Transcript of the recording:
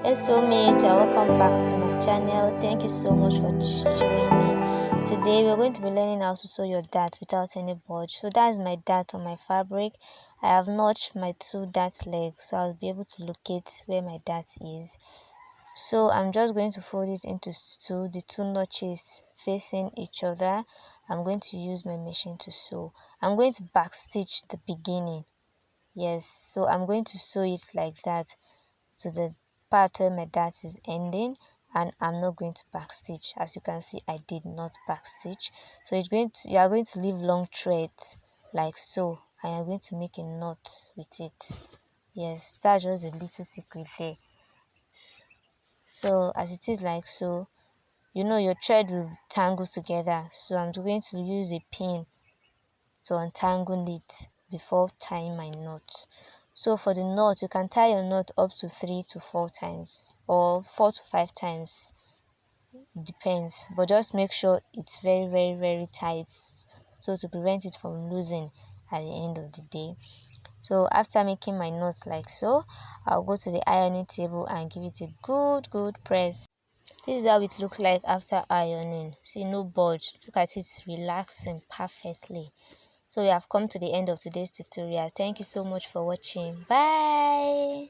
Hey soulmate, welcome back to my channel. Thank you so much for tuning in. Today we're going to be learning how to sew your dart without any budge. So that's my dart on my fabric. I have notched my 2 dart legs so I'll be able to locate where my dart is. So I'm just going to fold it into the 2 notches facing each other. I'm going to use my machine to sew. I'm going to back stitch the beginning. Yes, so I'm going to sew it like that to the part where my dart is ending, and I'm not going to backstitch. As you can see, I did not backstitch. So you are going to leave long threads like so, and you're going to make a knot with it. Yes, that's just a little secret there. So as it is like so, you know your thread will tangle together. So I'm going to use a pin to untangle it before tying my knot. So for the knot, you can tie your knot up to 3 to 4 times or 4 to 5 times, depends, but just make sure it's very tight, so to prevent it from losing at the end of the day. So after making my knot like so, I'll go to the ironing table and give it a good press. This is how it looks like after ironing. See, no budge. Look at it, relaxing perfectly. So we have come to the end of today's tutorial. Thank you so much for watching. Bye.